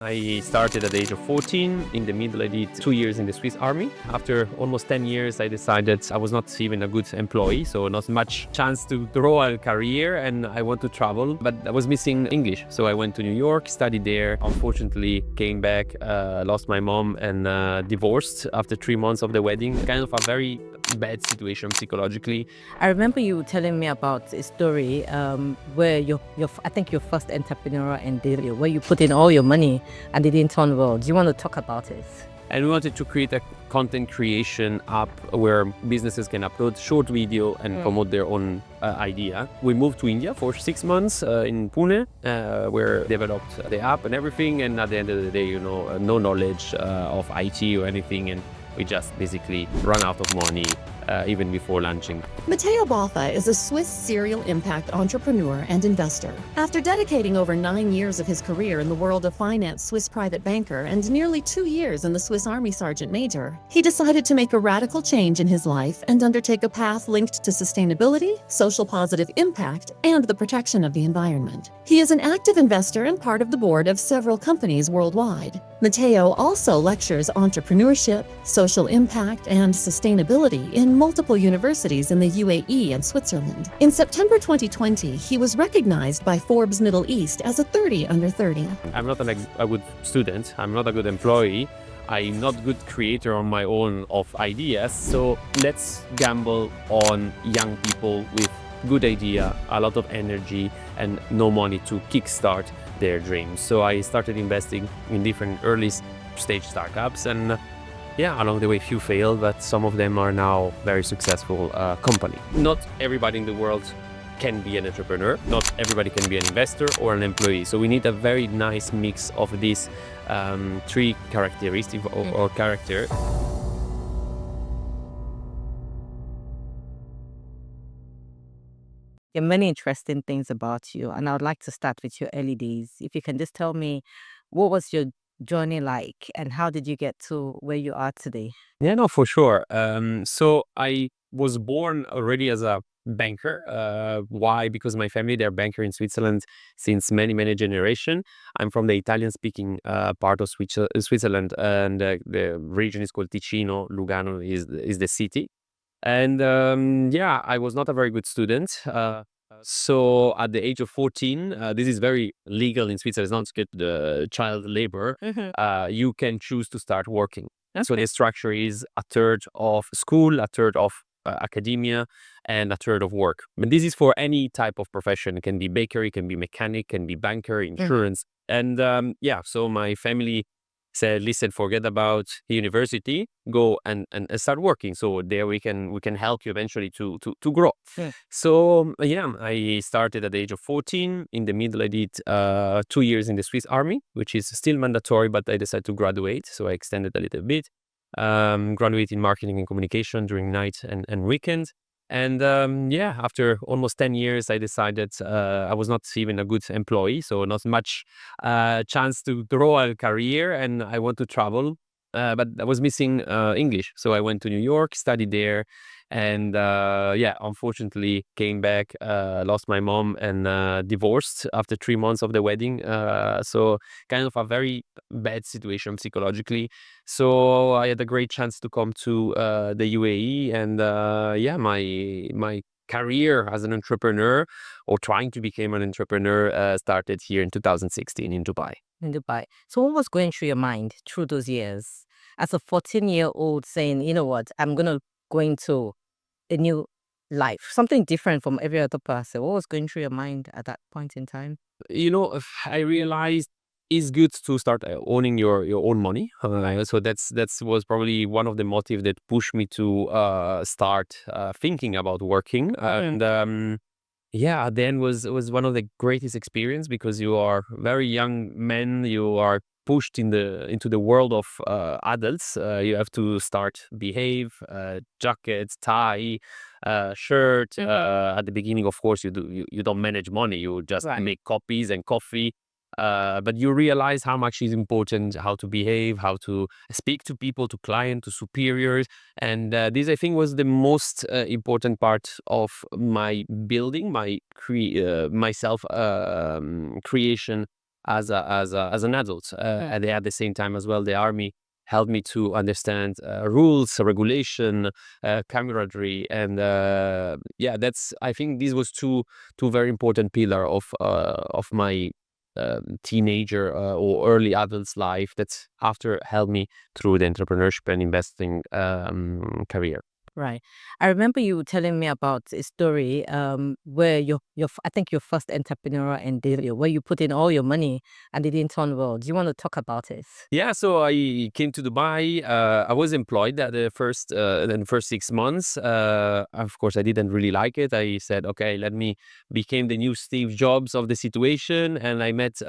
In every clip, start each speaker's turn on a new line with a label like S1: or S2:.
S1: I started at the age of 14. In the middle, I did 2 years in the Swiss Army. After almost 10 years, I decided I was not even a good employee, so not much chance to grow a career, and I want to travel, but I was missing English. So I went to New York, studied there. Unfortunately, came back, lost my mom, and divorced after 3 months of the wedding. Kind of a very bad situation psychologically.
S2: I remember you telling me about a story where I think your first entrepreneurial endeavor, where you put in all your money and it didn't turn well. Do you want to talk about it?
S1: And we wanted to create a content creation app where businesses can upload short video and promote their own idea. We moved to India for 6 months in Pune, where developed the app and everything. And at the end of the day, no knowledge of IT or anything. And we just basically run out of money even before launching.
S3: Matteo Boffa is a Swiss serial impact entrepreneur and investor. After dedicating over 9 years of his career in the world of finance, Swiss private banker, and nearly 2 years in the Swiss Army Sergeant Major, he decided to make a radical change in his life and undertake a path linked to sustainability, social positive impact, and the protection of the environment. He is an active investor and part of the board of several companies worldwide. Matteo also lectures entrepreneurship, social impact, and sustainability in multiple universities in the UAE and Switzerland. In September 2020, he was recognized by Forbes Middle East as a 30 under 30.
S1: I'm not a good student. I'm not a good employee. I'm not good creator on my own of ideas. So let's gamble on young people with good idea, a lot of energy, and no money to kickstart their dreams. So I started investing in different early stage startups, and along the way few failed, but some of them are now very successful company. Not everybody in the world can be an entrepreneur. Not everybody can be an investor or an employee. So we need a very nice mix of these three characteristics or character.
S2: There are many interesting things about you, and I would like to start with your early days. If you can just tell me, what was your journey like, and how did you get to where you are today?
S1: Yeah, no, for sure. So I was born already as a banker. Why? Because my family, they're banker in Switzerland since many generations. I'm from the Italian-speaking part of Switzerland, and the region is called Ticino. Lugano is the city. And I was not a very good student. So at the age of 14, this is very legal in Switzerland. It's not to get the child labor. You can choose to start working. So the structure is a third of school, a third of academia, and a third of work. But this is for any type of profession. It can be bakery, can be mechanic, can be banker, insurance. And so my family said, listen, forget about university, go and start working. So there we can help you eventually to grow. So I started at the age of 14. In the middle, I did 2 years in the Swiss Army, which is still mandatory, but I decided to graduate. So I extended a little bit, graduate in marketing and communication during night and weekends. And after almost 10 years, I decided I was not even a good employee, so not much chance to grow a career, and I want to travel, but I was missing English. So I went to New York, studied there, and unfortunately came back, lost my mom, and divorced after 3 months of the wedding. So kind of a very bad situation psychologically. So I had a great chance to come to the UAE, and my career as an entrepreneur, or trying to become an entrepreneur, started here in 2016 in Dubai.
S2: In Dubai. So what was going through your mind through those years as a 14-year-old saying, you know what, I'm go into a new life, something different from every other person? What was going through your mind at that point in time?
S1: I realized it's good to start owning your own money. So that was probably one of the motives that pushed me to start thinking about working. And then was one of the greatest experience, because you are very young man, you are pushed into the world of adults. You have to start behave, jacket, tie, shirt. At the beginning, of course, you don't manage money. You just make copies and coffee. But you realize how much is important, how to behave, how to speak to people, to clients, to superiors. And this, I think, was the most important part of my building, my self creation as an adult. And at the same time as well, the army helped me to understand rules, regulation, camaraderie, and that's, I think this was two very important pillar of my teenager or early adult's life that after helped me through the entrepreneurship and investing career.
S2: Right. I remember you telling me about a story where I think your first entrepreneurial endeavor, where you put in all your money and it didn't turn well. Do you want to talk about it?
S1: Yeah, so I came to Dubai. I was employed at the first 6 months. Of course, I didn't really like it. I said, okay, let me became the new Steve Jobs of the situation. And I met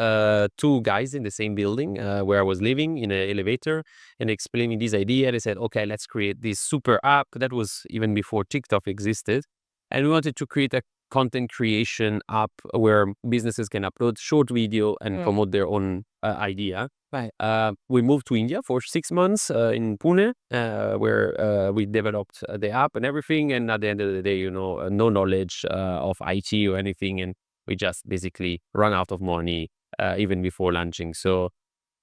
S1: two guys in the same building where I was living in an elevator and explaining this idea. They said, okay, let's create this super app. That was even before TikTok existed. And we wanted to create a content creation app where businesses can upload short video and promote their own idea.
S2: Right.
S1: We moved to India for 6 months in Pune, where we developed the app and everything. And at the end of the day, no knowledge of IT or anything. And we just basically run out of money even before launching. So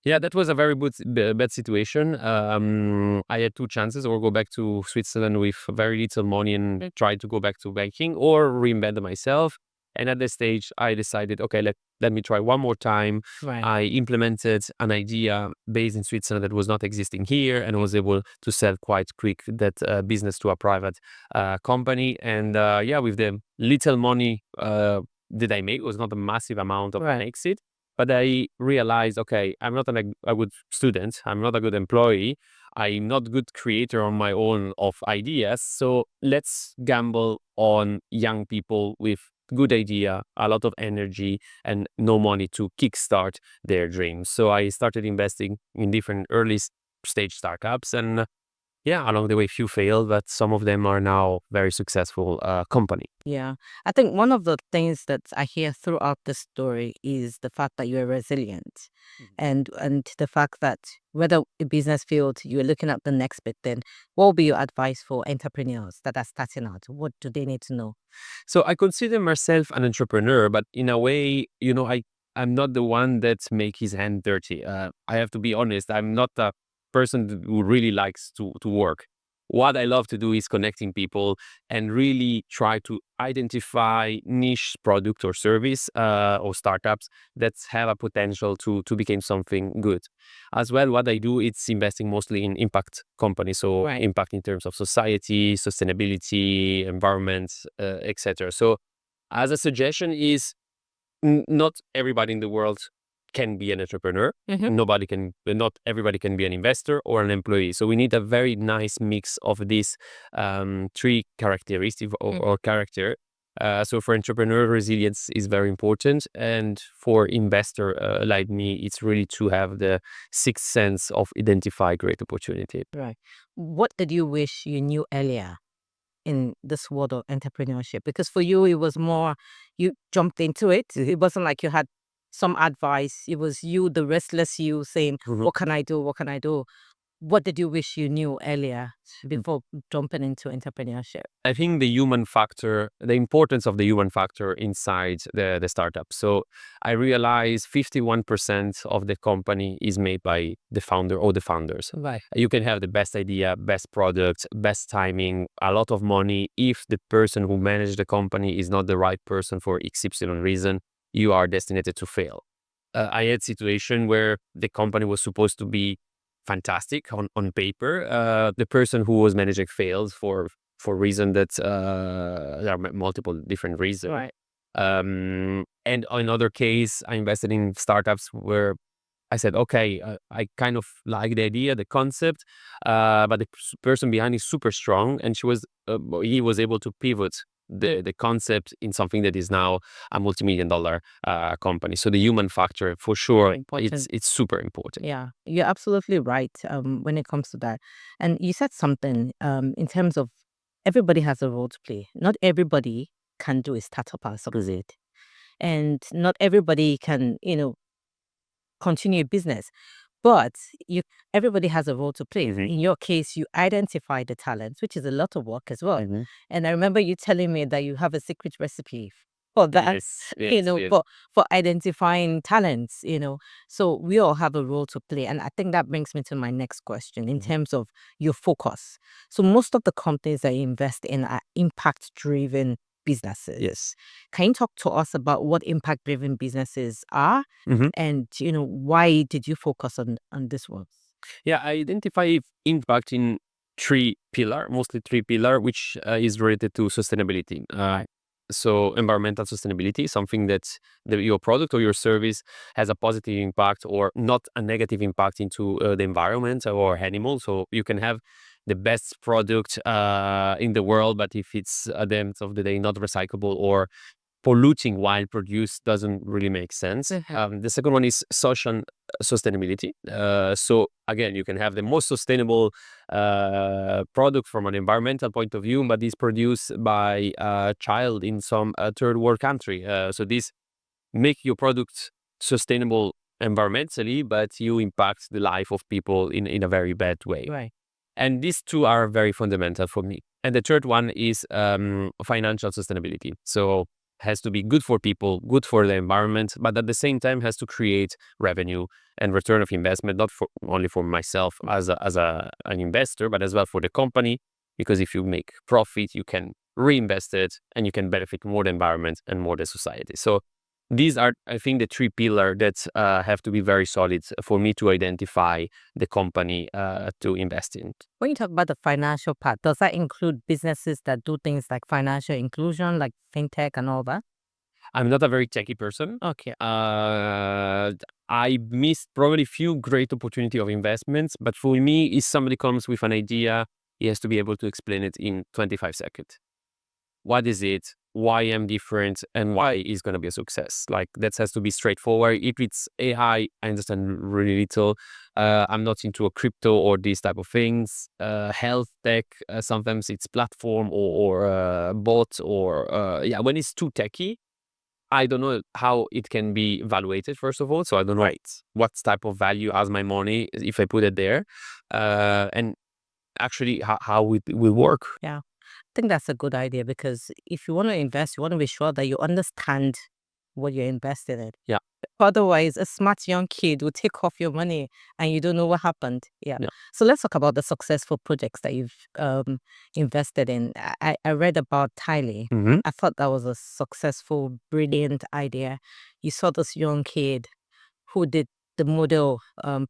S1: yeah, that was a very bad situation. I had two chances: or go back to Switzerland with very little money and try to go back to banking, or reinvent myself. And at this stage, I decided, okay, let me try one more time.
S2: Right.
S1: I implemented an idea based in Switzerland that was not existing here, and was able to sell quite quick that business to a private company. And with the little money that I made, it was not a massive amount of an exit. But I realized, okay, I'm not a good student. I'm not a good employee. I'm not a good creator on my own of ideas. So let's gamble on young people with good idea, a lot of energy, and no money to kickstart their dreams. So I started investing in different early stage startups, and along the way, few failed, but some of them are now very successful company.
S2: Yeah. I think one of the things that I hear throughout the story is the fact that you're resilient, and the fact that whether a business failed, you're looking at the next bit. Then what will be your advice for entrepreneurs that are starting out? What do they need to know?
S1: So I consider myself an entrepreneur, but in a way, I'm not the one that make his hand dirty. I have to be honest. I'm not a person who really likes to work. What I love to do is connecting people and really try to identify niche product or service or startups that have a potential to become something good. As well, what I do, it's investing mostly in impact companies. So impact in terms of society, sustainability, environment, etc. So as a suggestion is, not everybody in the world can be an entrepreneur. Not everybody can be an investor or an employee. So we need a very nice mix of these three characteristics or character. So for entrepreneur, resilience is very important, and for investor like me, it's really to have the sixth sense of identify great opportunity.
S2: Right. What did you wish you knew earlier in this world of entrepreneurship? Because for you, it was more, you jumped into it. It wasn't like you had some advice. It was you, the restless you, saying, what can I do? What can I do? What did you wish you knew earlier before jumping into entrepreneurship?
S1: I think the human factor, the importance of the human factor inside the startup. So I realized 51% of the company is made by the founder or the founders.
S2: Right.
S1: You can have the best idea, best product, best timing, a lot of money. If the person who managed the company is not the right person for XY reason, you are destined to fail. I had situation where the company was supposed to be fantastic on paper. The person who was managing failed for reason that there are multiple different reasons.
S2: Right.
S1: And in another case, I invested in startups where I said, okay, I kind of like the idea, the concept, but the person behind is super strong, and he was able to pivot the concept in something that is now a multi-million-dollar company. So the human factor, for sure, it's super important.
S2: Yeah, you're absolutely right when it comes to that. And you said something in terms of everybody has a role to play. Not everybody can do a startup and succeed, and not everybody can, continue a business. But everybody has a role to play. In your case, you identify the talents, which is a lot of work as well. And I remember you telling me that you have a secret recipe for that,
S1: Yes, yes.
S2: for identifying talents, So we all have a role to play. And I think that brings me to my next question in terms of your focus. So most of the companies that you invest in are impact-driven businesses.
S1: Yes.
S2: Can you talk to us about what impact-driven businesses are
S1: Mhm.
S2: and, why did you focus on this one?
S1: Yeah, I identify impact in mostly three pillar, which is related to sustainability. So environmental sustainability, something that your product or your service has a positive impact or not a negative impact into the environment or animals. So you can have the best product in the world, but if it's at the end of the day not recyclable or polluting while produced, doesn't really make sense. The second one is social sustainability. So again, you can have the most sustainable product from an environmental point of view, but it's produced by a child in some third world country. So this make your product sustainable environmentally, but you impact the life of people in a very bad way.
S2: Right.
S1: And these two are very fundamental for me. And the third one is financial sustainability. So has to be good for people, good for the environment, but at the same time has to create revenue and return of investment, not only for myself as an investor, but as well for the company. Because if you make profit, you can reinvest it and you can benefit more the environment and more the society. So these are, I think, the three pillars that have to be very solid for me to identify the company to invest in.
S2: When you talk about the financial part, does that include businesses that do things like financial inclusion, like fintech and all that?
S1: I'm not a very techy person.
S2: Okay.
S1: I missed probably few great opportunity of investments, but for me, if somebody comes with an idea, he has to be able to explain it in 25 seconds. What is it? Why I'm different and why it's going to be a success. Like that has to be straightforward. If it's AI, I understand really little. I'm not into a crypto or these type of things. Health tech, sometimes it's platform or bot or yeah. When it's too techy, I don't know how it can be evaluated, first of all. So I don't know what type of value has my money if I put it there. And actually how it will work.
S2: Yeah. I think that's a good idea because if you want to invest, you want to be sure that you understand what you're investing in.
S1: Yeah.
S2: Otherwise, a smart young kid will take off your money and you don't know what happened. Yeah.
S1: Yeah.
S2: So let's talk about the successful projects that you've invested in. I read about Thaely.
S1: Mhm.
S2: I thought that was a successful, brilliant idea. You saw this young kid who did the model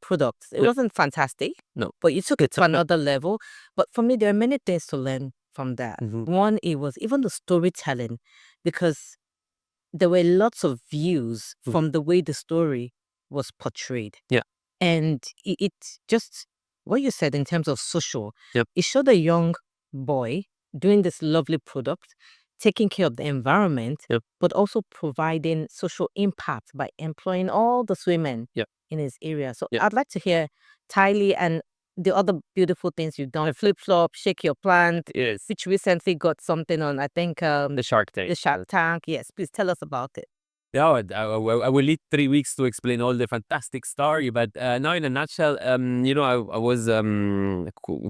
S2: products. It
S1: Yeah.
S2: wasn't fantastic.
S1: No.
S2: But you took it to another level. But for me, there are many things to learn from that.
S1: Mhm.
S2: One, it was even the storytelling, because there were lots of views from the way the story was portrayed.
S1: Yeah.
S2: And it just, what you said in terms of social,
S1: Yep.
S2: it showed a young boy doing this lovely product, taking care of the environment,
S1: Yep.
S2: but also providing social impact by employing all those women
S1: Yep.
S2: in his area. So
S1: Yep.
S2: I'd like to hear Thaely and the other beautiful things you've done. Flipflop, Shake Your Plant,
S1: Yes.
S2: which recently got something on, I think,
S1: The Shark Tank.
S2: the Shark Tank. Yes, please tell us about it.
S1: Yeah, I will need 3 weeks to explain all the fantastic story, but now in a nutshell, I was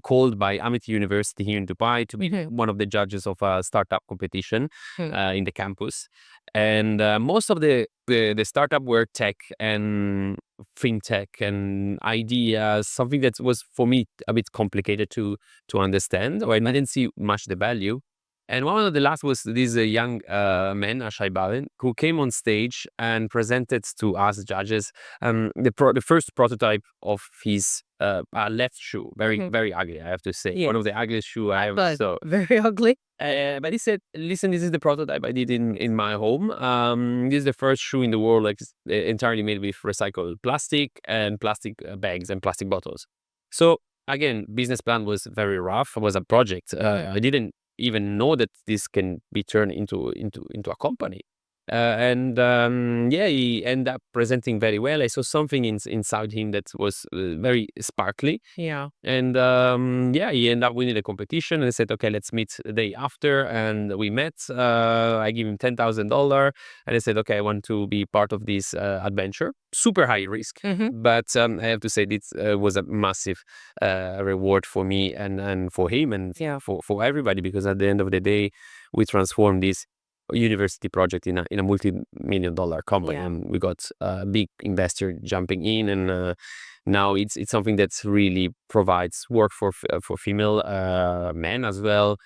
S1: called by Amity University here in Dubai to be one of the judges of a startup competition in the campus, and most of the startup were tech and fintech and ideas, something that was for me a bit complicated to understand, or I didn't see much the value. And one of the last was this young man, Ashai Balen, who came on stage and presented to us judges the first prototype of his left shoe. Very ugly, I have to say.
S2: Yes.
S1: One of the ugliest shoe I have.
S2: But
S1: So,
S2: very ugly.
S1: but he said, "Listen, this is the prototype I did in my home. This is the first shoe in the world, like entirely made with recycled plastic and plastic bags and plastic bottles." So again, business plan was very rough. It was a project. I didn't even know that this can be turned into a company. He ended up presenting very well. I saw something inside him that was very sparkly.
S2: Yeah.
S1: And he ended up winning the competition. And I said, okay, let's meet the day after. And we met. I gave him $10,000. And I said, okay, I want to be part of this adventure. Super high risk. But I have to say, this was a massive reward for me and for him and for everybody. Because at the end of the day, we transformed this university project in a multi-million-dollar company,
S2: Yeah.
S1: and we got a big investor jumping in, and now it's something that really provides work for female men as well.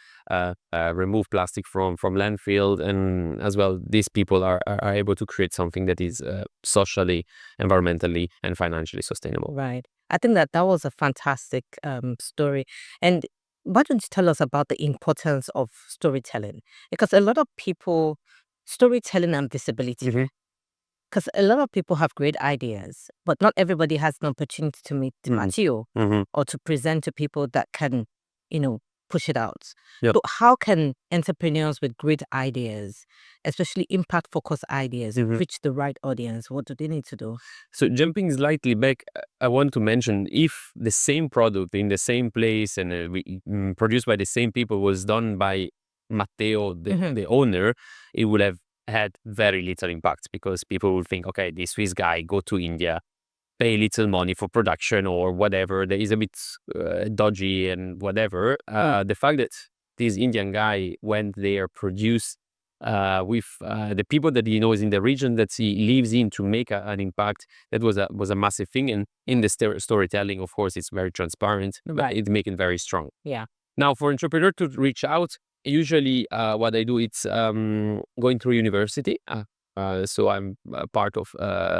S1: Remove plastic from landfill, and as well these people are able to create something that is socially, environmentally, and financially sustainable.
S2: Right. I think that was a fantastic story. And why don't you tell us about the importance of storytelling? Because a lot of people, storytelling and visibility,
S1: Mhm.
S2: because a lot of people have great ideas, but not everybody has an opportunity to meet
S1: Mhm.
S2: Matteo
S1: Mhm.
S2: or to present to people that can, push it out.
S1: Yep.
S2: So how can entrepreneurs with great ideas, especially impact-focused ideas,
S1: Mhm.
S2: reach the right audience? What do they need to do?
S1: So jumping slightly back, I want to mention, if the same product in the same place and produced by the same people was done by Matteo,
S2: Mhm.
S1: the owner, it would have had very little impact, because people would think, okay, this Swiss guy go to India, pay little money for production or whatever, that is a bit dodgy and whatever. The fact that this Indian guy went there, produced with the people that he knows in the region that he lives in, to make an impact, that was a massive thing. And in the storytelling, of course, it's very transparent, but
S2: Right.
S1: it make it very strong.
S2: Yeah.
S1: Now, for entrepreneur to reach out, usually what I do, it's going through university. So I'm part of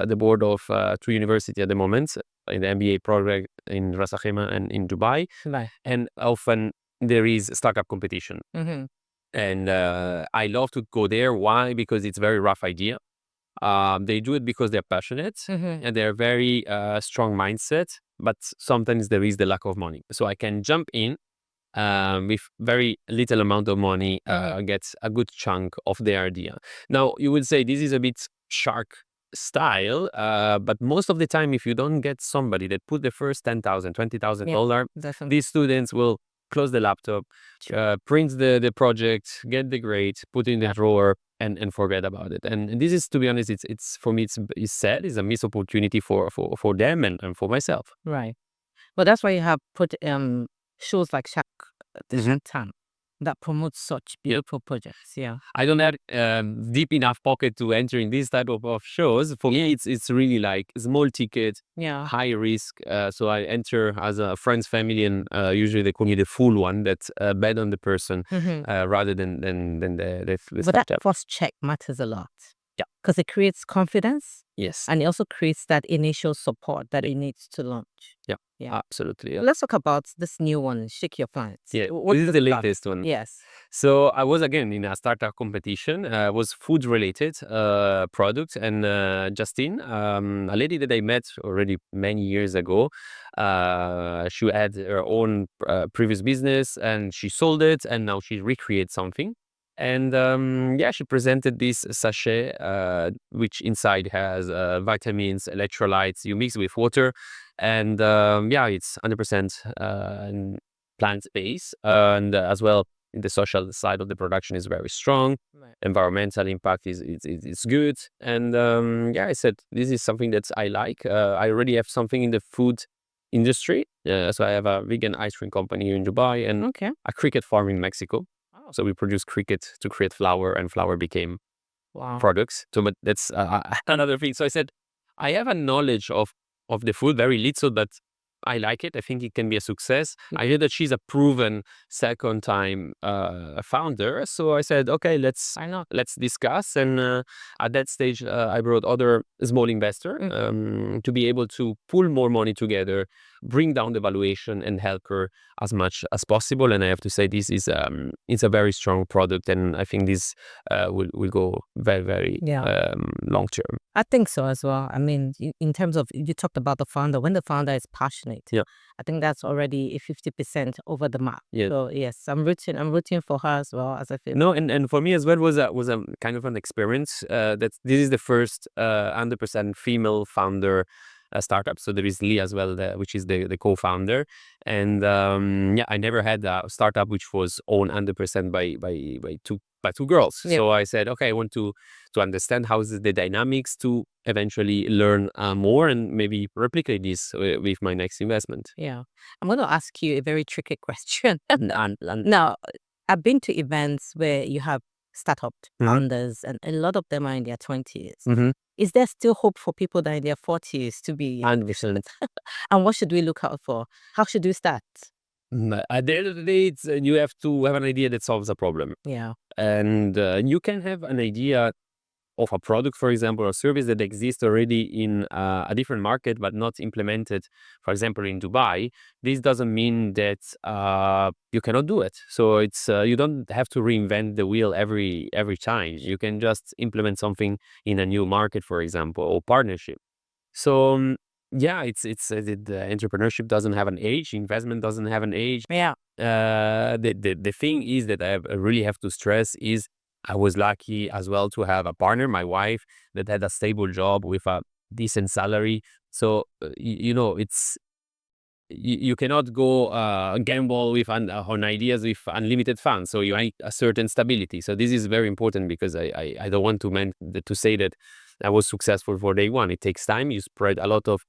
S1: the board of two university at the moment, in the MBA program in Ras Al Khaimah and in Dubai.
S2: Right.
S1: And often there is startup competition.
S2: Mm-hmm.
S1: And I love to go there. Why? Because it's very rough idea. They do it because they're passionate,
S2: Mm-hmm.
S1: and they're very strong mindset, but sometimes there is the lack of money. So I can jump in with very little amount of money, get a good chunk of the idea. Now, you would say this is a bit shark style, but most of the time, if you don't get somebody that put the first $10,000, $20,000,
S2: Definitely.
S1: these students will close the laptop, print the project, get the grade, put it in the drawer, and forget about it. And this is, to be honest, it's for me, it's sad. It's a missed opportunity for them and for myself.
S2: Right. Well, that's why you have put shows like the
S1: Mhm.
S2: Shark Tank that promotes such beautiful projects. Yeah.
S1: I don't have deep enough pocket to enter in this type of shows. For me, it's really like small ticket,
S2: Yeah.
S1: high risk. So I enter as a friend's family, and usually they call me the full one that bet on the person
S2: Mm-hmm.
S1: rather than the
S2: But
S1: startup.
S2: that first check matters a lot.
S1: Yeah.
S2: Because it creates confidence,
S1: Yes.
S2: and it also creates that initial support that it needs to launch.
S1: Yeah.
S2: Yeah.
S1: Absolutely. Yeah.
S2: Let's talk about this new one, Shake Your Plants.
S1: Yeah,
S2: What
S1: this is the
S2: about-
S1: latest one.
S2: Yes.
S1: So I was again in a startup competition. Was food related product, and Justine, a lady that I met already many years ago. She had her own previous business, and she sold it, and now she recreated something. And she presented this sachet, which inside has vitamins, electrolytes. You mix with water, and it's 100% plant based, and as well, in the social side of the production is very strong.
S2: Right.
S1: Environmental impact is good, and I said this is something that I like. I already have something in the food industry, so I have a vegan ice cream company here in Dubai, and
S2: Okay.
S1: a cricket farm in Mexico.
S2: Oh.
S1: So we produce cricket to create flour, and flour became
S2: Wow.
S1: products. So, but that's another thing. So I said I have a knowledge of the food, very little, but I like it. I think it can be a success. I hear that she's a proven second time founder. So I said, okay,
S2: Why not?
S1: let's discuss. And at that stage, I brought other small investor to be able to pull more money together, bring down the valuation, and help her as much as possible. And I have to say, this is it's a very strong product, and I think this will go very, very long term.
S2: I think so as well. I mean, in terms of, you talked about the founder. When the founder is passionate,
S1: Yeah.
S2: I think that's already a 50% over the mark.
S1: Yeah.
S2: So yes, I'm rooting for her as well, as I feel.
S1: No, and for me as well was a kind of an experience. That this is the first 100% female founder startup. So there is Lee as well, which is the co-founder, and I never had a startup which was owned 100% by two girls.
S2: Yeah.
S1: So I said, okay, I want to understand how is the dynamics to eventually learn more and maybe replicate this with my next investment.
S2: Yeah. I'm going to ask you a very tricky question. Now, I've been to events where you have startup founders, and a lot of them are in their 20s.
S1: Mm-hmm.
S2: Is there still hope for people that are in their 40s to be?
S1: 100%.
S2: And what should we look out for? How should we start?
S1: At the end of the day, it's, you have to have an idea that solves a problem.
S2: Yeah.
S1: And you can have an idea of a product, for example, or service that exists already in a different market, but not implemented, for example, in Dubai. This doesn't mean that you cannot do it. So it's you don't have to reinvent the wheel every time. You can just implement something in a new market, for example, or partnership. So yeah, it's the entrepreneurship doesn't have an age. Investment doesn't have an age.
S2: Yeah.
S1: The thing is that I really have to stress is I was lucky as well to have a partner, my wife, that had a stable job with a decent salary. So it's you cannot go gamble with on ideas with unlimited funds. So you need a certain stability. So this is very important because I don't want to say that I was successful for day one. It takes time. You spread a lot of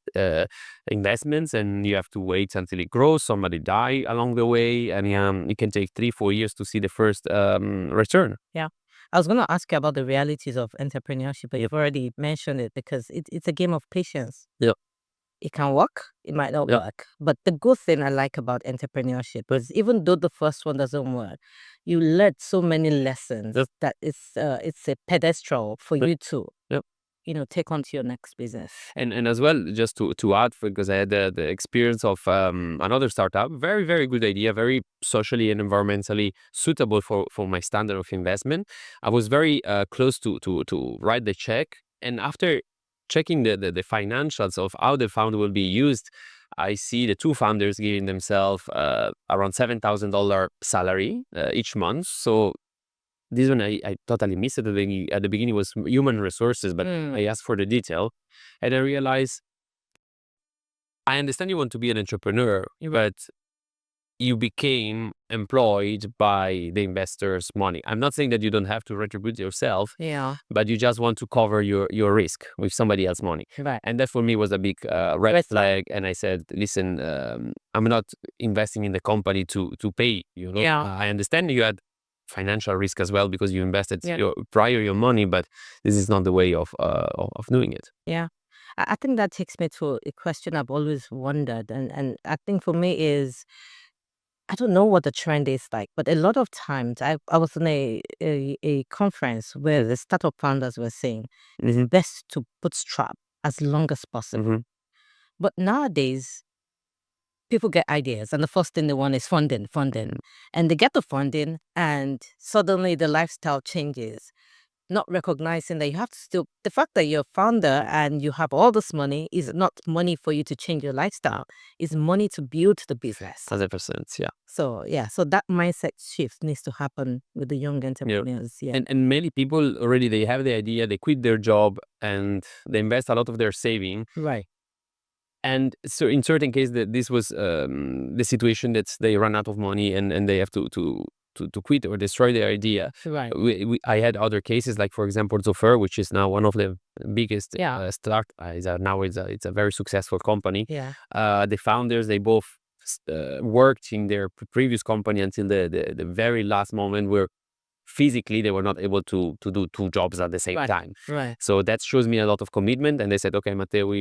S1: investments, and you have to wait until it grows. Somebody die along the way, and it can take 3-4 years to see the first return.
S2: Yeah. I was going to ask you about the realities of entrepreneurship, but you've already mentioned it because it's a game of patience.
S1: Yeah.
S2: It can work, it might not
S1: Yeah.
S2: work. But the good thing I like about entrepreneurship is even though the first one doesn't work, you learn so many lessons
S1: Yep.
S2: that it's a pedestal for
S1: Yep.
S2: you to
S1: Yep.
S2: take on to your next business.
S1: And as well, just to add, because I had the experience of another startup, very, very good idea, very socially and environmentally suitable for my standard of investment. I was very close to write the check. And after checking the financials of how the fund will be used, I see the two founders giving themselves around $7,000 salary each month. So this one I totally missed at the beginning. At the beginning, it was human resources, but I asked for the detail, and I realized I understand you want to be an entrepreneur, but you became employed by the investor's money. I'm not saying that you don't have to retribute yourself,
S2: Yeah.
S1: but you just want to cover your risk with somebody else's money.
S2: Right.
S1: And that for me was a big red flag. And I said, listen, I'm not investing in the company to pay.
S2: Yeah.
S1: I understand you had financial risk as well because you invested
S2: Yeah.
S1: your money, but this is not the way of doing it.
S2: Yeah. I think that takes me to a question I've always wondered. And I think for me is, I don't know what the trend is like, but a lot of times I was in a conference where the startup founders were saying it's best to bootstrap as long as possible. But nowadays, people get ideas, and the first thing they want is funding. And they get the funding, and suddenly the lifestyle changes. Not recognizing that you have to still, the fact that you're a founder and you have all this money is not money for you to change your lifestyle. It's money to build the business.
S1: 100%, yeah.
S2: So that mindset shift needs to happen with the young entrepreneurs. Yeah.
S1: And many people already, they have the idea, they quit their job and they invest a lot of their saving.
S2: Right.
S1: And so in certain cases, this was the situation that they run out of money and they have to quit or destroy their idea.
S2: Right.
S1: I had other cases, like for example, Zofer, which is now one of the biggest start. Now it's a very successful company.
S2: Yeah.
S1: The founders, they both worked in their previous company until the very last moment where physically they were not able to do two jobs at the same time.
S2: Right.
S1: So that shows me a lot of commitment. And they said, okay, Matteo,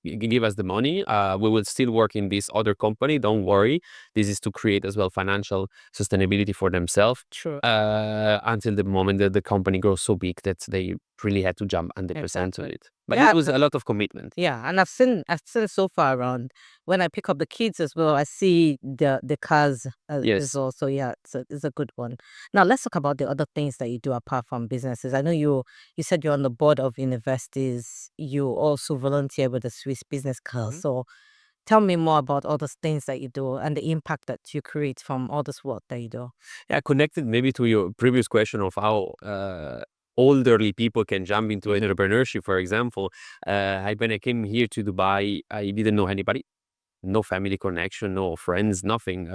S1: you give us the money. We will still work in this other company. Don't worry. This is to create as well financial sustainability for themselves.
S2: Sure.
S1: Until the moment that the company grows so big that they really had to jump 100% to it. But
S2: Yeah,
S1: it was a lot of commitment.
S2: Yeah, and I've seen so far around when I pick up the kids as well. I see the cars
S1: Yes.
S2: is also it's a good one. Now let's talk about the other things that you do apart from businesses. I know you said you're on the board of universities. You also volunteer with the Swiss Business Council. So tell me more about all those things that you do and the impact that you create from all this work that you do.
S1: Yeah, connected maybe to your previous question of how elderly people can jump into entrepreneurship, for example. When I came here to Dubai, I didn't know anybody, no family connection, no friends, nothing.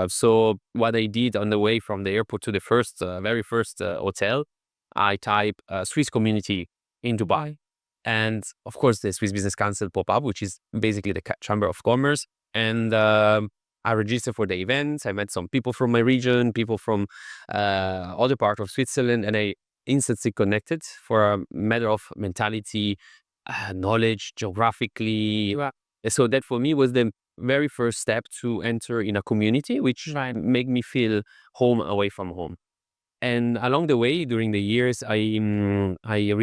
S1: So what I did on the way from the airport to the very first hotel, I type Swiss community in Dubai. And of course, the Swiss Business Council pop up, which is basically the Chamber of Commerce. And I registered for the event. I met some people from my region, people from other part of Switzerland, and I instantly connected for a matter of mentality, knowledge, geographically.
S2: Right.
S1: So that for me was the very first step to enter in a community, which
S2: Right.
S1: made me feel home away from home. And along the way, during the years, I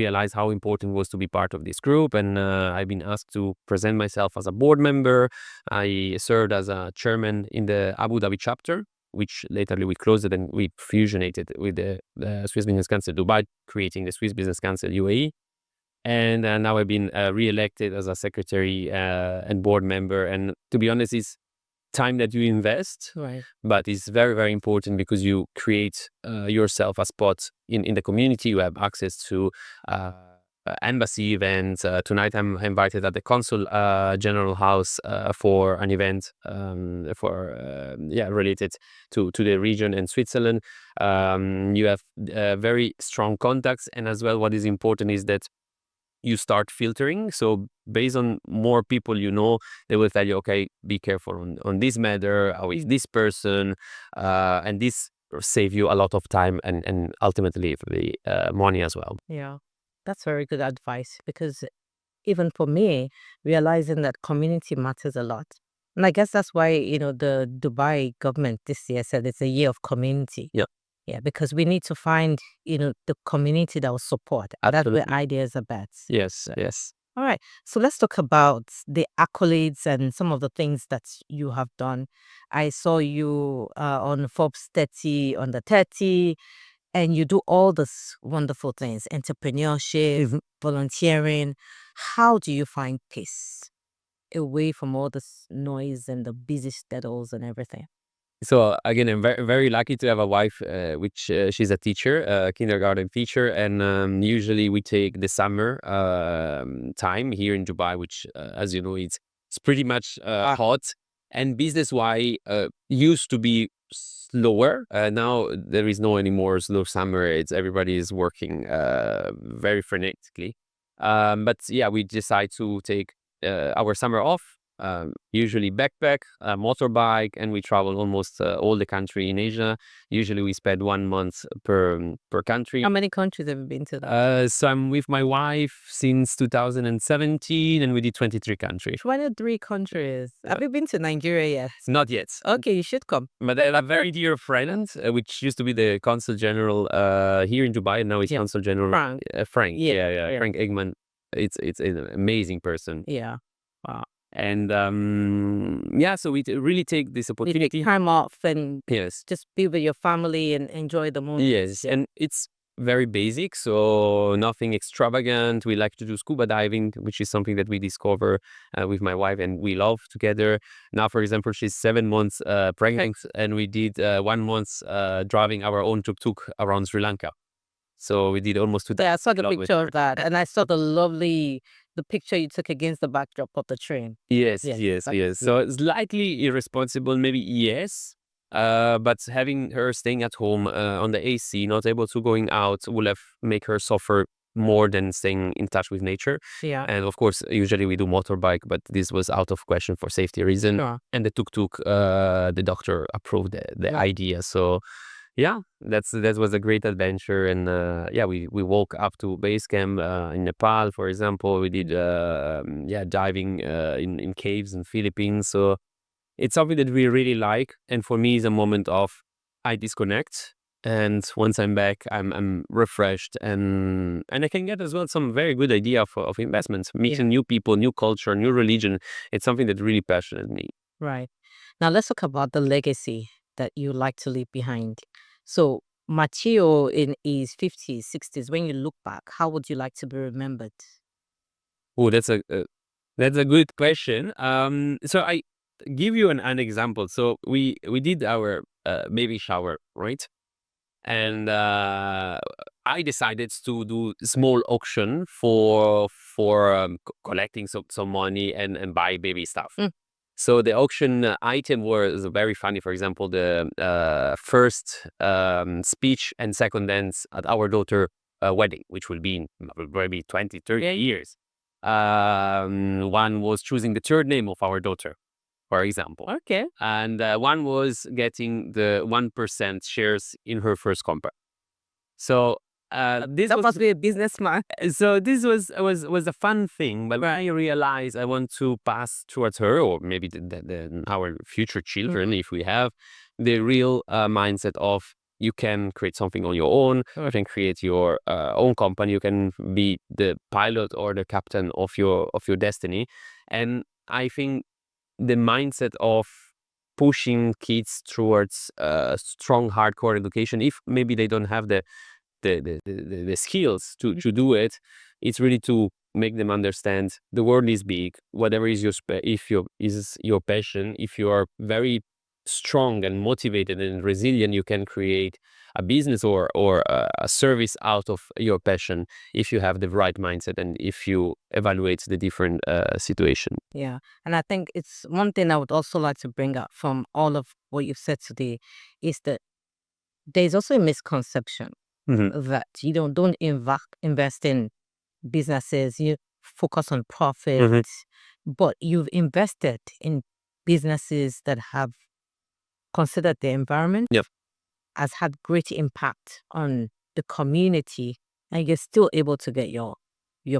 S1: realized how important it was to be part of this group, and I've been asked to present myself as a board member. I served as a chairman in the Abu Dhabi chapter, which later we closed it and we fusionated with the Swiss Business Council Dubai, creating the Swiss Business Council UAE. And now I've been re-elected as a secretary and board member. And to be honest, it's time that you invest,
S2: Right.
S1: but it's very, very important because you create yourself a spot in the community. You have access to embassy events. Tonight I'm invited at the Consul General House for an event related to the region and Switzerland. You have very strong contacts, and as well what is important is that you start filtering. So based on more people they will tell you, okay, be careful on this matter, how is this person, and this save you a lot of time and ultimately money as well.
S2: Yeah. That's very good advice, because even for me, realizing that community matters a lot. And I guess that's why, the Dubai government this year said it's a year of community.
S1: Yeah.
S2: Yeah, because we need to find, the community that will support. And that's where
S1: Absolutely.
S2: ideas are best.
S1: Yes, yes.
S2: All right. So let's talk about the accolades and some of the things that you have done. I saw you on Forbes 30 under 30, and you do all these wonderful things: entrepreneurship, volunteering. How do you find peace away from all this noise and the busy schedules and everything?
S1: So again, I'm very, very lucky to have a wife, which she's a teacher, a kindergarten teacher, and usually we take the summer time here in Dubai, which, as you know, it's pretty much hot. And business-wise, used to be slower. Now there is no anymore slow summer. It's everybody is working very frenetically. But yeah, we decide to take our summer off. Usually backpack, motorbike, and we travel almost all the country in Asia. Usually we spend 1 month per country.
S2: How many countries have you been to now?
S1: So I'm with my wife since 2017, and we did 23 countries.
S2: 23 countries. Have you been to Nigeria yet?
S1: Not yet.
S2: Okay, you should come.
S1: But I have a very dear friend, which used to be the consul general here in Dubai, and now he's
S2: Yeah.
S1: consul general.
S2: Frank.
S1: Frank.
S2: Yeah,
S1: Yeah. Frank Eggman. It's an amazing person.
S2: Yeah. Wow.
S1: And so we really take this
S2: You
S1: opportunity.
S2: take time off and
S1: Yes.
S2: just be with your family and enjoy the moment.
S1: Yes, and it's very basic, so nothing extravagant. We like to do scuba diving, which is something that we discover with my wife and we love together. Now, for example, she's 7 months pregnant, and we did 1 month driving our own tuk-tuk around Sri Lanka. So we did almost 2,000
S2: Yeah, I saw the
S1: kilometers.
S2: picture of that, and I saw the picture you took against the backdrop of the train.
S1: Yes,
S2: Yes,
S1: yes,
S2: that-
S1: yes. So slightly irresponsible, maybe, yes. But having her staying at home on the AC, not able to going out, will have make her suffer more than staying in touch with nature.
S2: Yeah.
S1: And of course, usually we do motorbike, but this was out of question for safety reason.
S2: Sure.
S1: And the tuk-tuk, the doctor approved the
S2: Yeah.
S1: idea. So yeah, that was a great adventure. And we woke up to base camp in Nepal, for example. We did diving in caves in Philippines. So it's something that we really like, and for me, it's a moment of I disconnect, and once I'm back, I'm refreshed, and I can get as well some very good idea of investments, meeting new people, new culture, new religion. It's something that really passionate me.
S2: Right. Now let's talk about the legacy that you like to leave behind. So Matteo in his 50s, 60s, when you look back, how would you like to be remembered?
S1: Oh, that's a good question. So I give you an example. So we did our baby shower, right? And I decided to do small auction for collecting some money and buy baby stuff. So the auction item was very funny. For example, the first speech and second dance at our daughter wedding, which will be in maybe 20-30 years. One was choosing the third name of our daughter. for example.
S2: Okay.
S1: And one was getting the 1% shares in her first company. So this
S2: That
S1: was
S2: must be a businessman.
S1: so this was a fun thing, but when I realized I want to pass towards her, or maybe our future children, if we have, the real mindset of you can create something on your own, you can create your own company, you can be the pilot or the captain of your destiny. And I think the mindset of pushing kids towards strong, hardcore education, if maybe they don't have the skills to do it, it's really to make them understand the world is big. Whatever is your passion, if you are very strong and motivated and resilient, you can create a business or a service out of your passion if you have the right mindset and if you evaluate the different situation.
S2: Yeah. And I think it's one thing I would also like to bring up from all of what you've said today is that there's also a misconception that you don't invest in businesses, you focus on profit, but you've invested in businesses that have considered the environment,
S1: Yep.
S2: has had great impact on the community, and you're still able to get your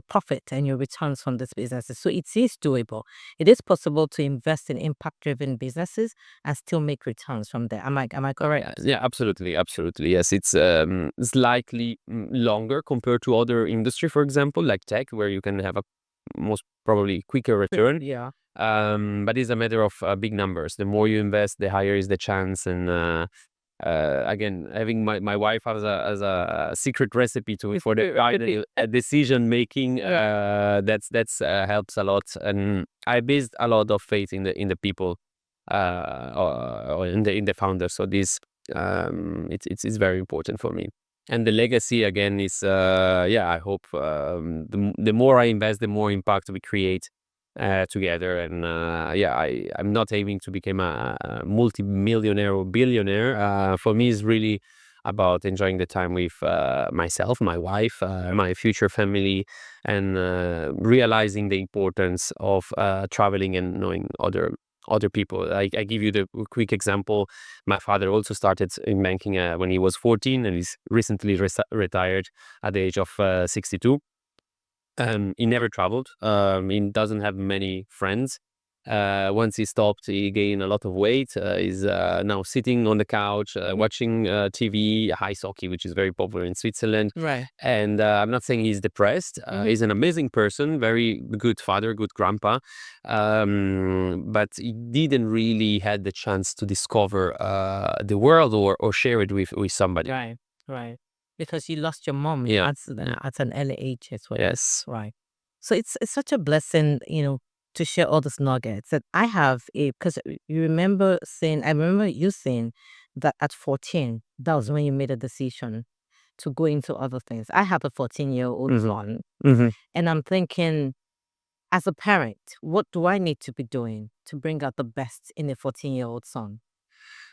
S2: profit and your returns from these businesses. So it is doable. It is possible to invest in impact-driven businesses and still make returns from there. Am I correct?
S1: Yeah, absolutely, absolutely. Yes, it's slightly longer compared to other industry, for example, like tech, where you can have a most probably quicker return.
S2: Yeah.
S1: But it's a matter of big numbers. The more you invest, the higher is the chance. And again, having my wife as a secret recipe for the final decision making, that's helps a lot. And I based a lot of faith in the people, or in the founders. So this it's very important for me. And the legacy again is I hope the more I invest, the more impact we create together. And I'm not aiming to become a multi-millionaire or billionaire. For me, it's really about enjoying the time with myself, my wife, my future family, and realizing the importance of traveling and knowing other people. I give you the quick example. My father also started in banking when he was 14, and he's recently retired at the age of 62. He never traveled. He doesn't have many friends. Once he stopped, he gained a lot of weight. He's now sitting on the couch, watching TV, ice hockey, which is very popular in Switzerland.
S2: Right.
S1: And I'm not saying he's depressed. He's an amazing person, very good father, good grandpa. But he didn't really had the chance to discover the world or share it with somebody.
S2: Right. Right. Because you lost your mom
S1: Yeah.
S2: at an early age as well.
S1: Yes.
S2: Right. So it's such a blessing, to share all these nuggets that I have because I remember you saying that at 14, that was when you made a decision to go into other things. I have a 14-year-old son, and I'm thinking, as a parent, what do I need to be doing to bring out the best in a 14-year-old son?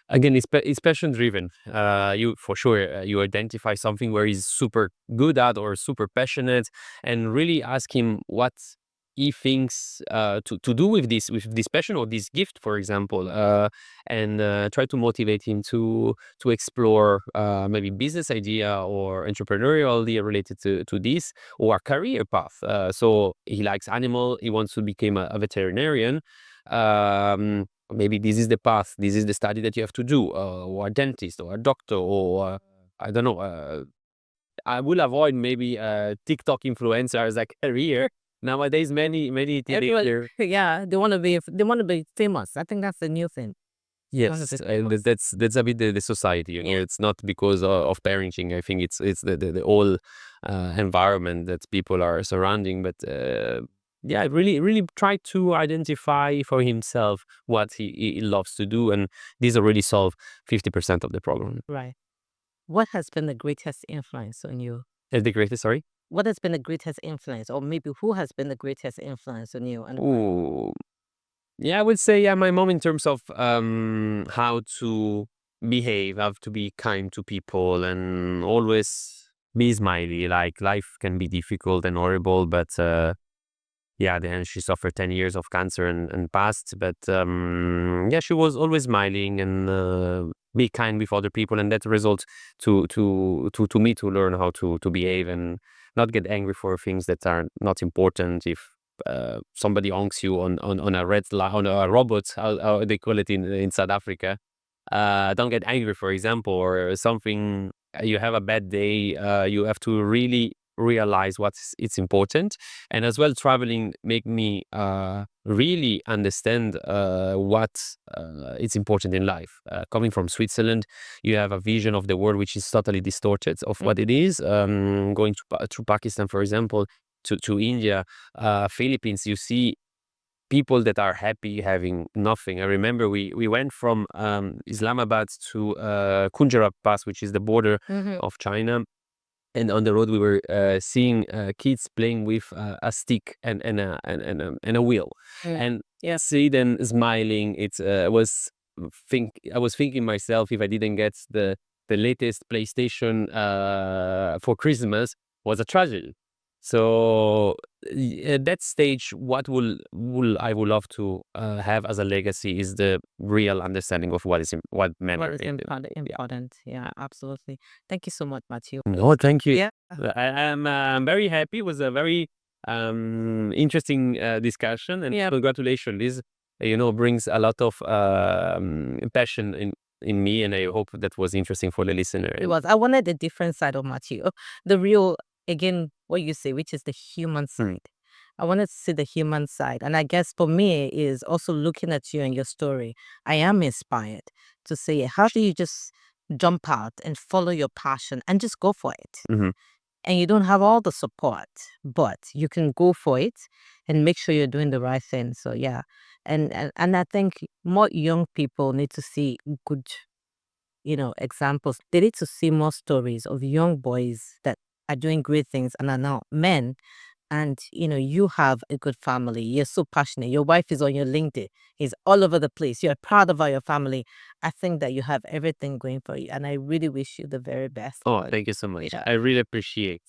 S1: Again, it's passion driven. You for sure you identify something where he's super good at or super passionate, and really ask him what he thinks to do with this passion or this gift, for example, and try to motivate him to explore maybe business idea or entrepreneurial idea related to this, or a career path. So he likes animal. He wants to become a veterinarian. Maybe this is the path, this is the study that you have to do, or a dentist or a doctor, or I don't know. I will avoid maybe TikTok influencer as a career. Nowadays, many teenagers.
S2: Yeah, they want to be famous. I think that's the new thing.
S1: Yes, and that's a bit the society. It's not because of parenting. I think it's the whole environment that people are surrounding. But really try to identify for himself what he loves to do, and these already solve 50% of the problem.
S2: Right. What has been the greatest influence on you?
S1: The greatest, sorry.
S2: What has been the greatest influence, or maybe who has been the greatest influence on you? And
S1: Ooh, yeah, I would say my mom in terms of how to behave, how to be kind to people, and always be smiley. Like life can be difficult and horrible, but then she suffered 10 years of cancer and passed. But yeah, she was always smiling and be kind with other people, and that result to me to learn how to behave and not get angry for things that are not important. If somebody honks you on a red light, on a robot, how they call it in South Africa, don't get angry, for example, or something. You have a bad day, you have to really realize it's important. And as well, traveling make me really understand what it's important in life. Coming from Switzerland, you have a vision of the world which is totally distorted of what it is. Going to Pakistan, for example, to India, Philippines, you see people that are happy having nothing. I remember we went from Islamabad to Kunjarab Pass, which is the border of China. And on the road, we were seeing kids playing with a stick and a wheel, and see them smiling. I was thinking myself, if I didn't get the latest PlayStation for Christmas, was a tragedy. So at that stage, what I would love to have as a legacy is the real understanding of what matters.
S2: What is important. Yeah, absolutely. Thank you so much, Matteo.
S1: No, thank you.
S2: Yeah.
S1: I'm very happy. It was a very interesting discussion, and congratulations. This brings a lot of passion in me, and I hope that was interesting for the listener.
S2: It was. I wanted a different side of Matteo. The real, again, what you say, which is the human side. I wanted to see the human side. And I guess for me is also looking at you and your story. I am inspired to say, how do you just jump out and follow your passion and just go for it? And you don't have all the support, but you can go for it and make sure you're doing the right thing. So yeah. And I think more young people need to see good, examples. They need to see more stories of young boys that are doing great things and are now men. And you have a good family. You're so passionate. Your wife is on your LinkedIn. He's all over the place. You're proud of your family. I think that you have everything going for you, and I really wish you the very best.
S1: Oh, thank you so much.
S2: Yeah.
S1: I really appreciate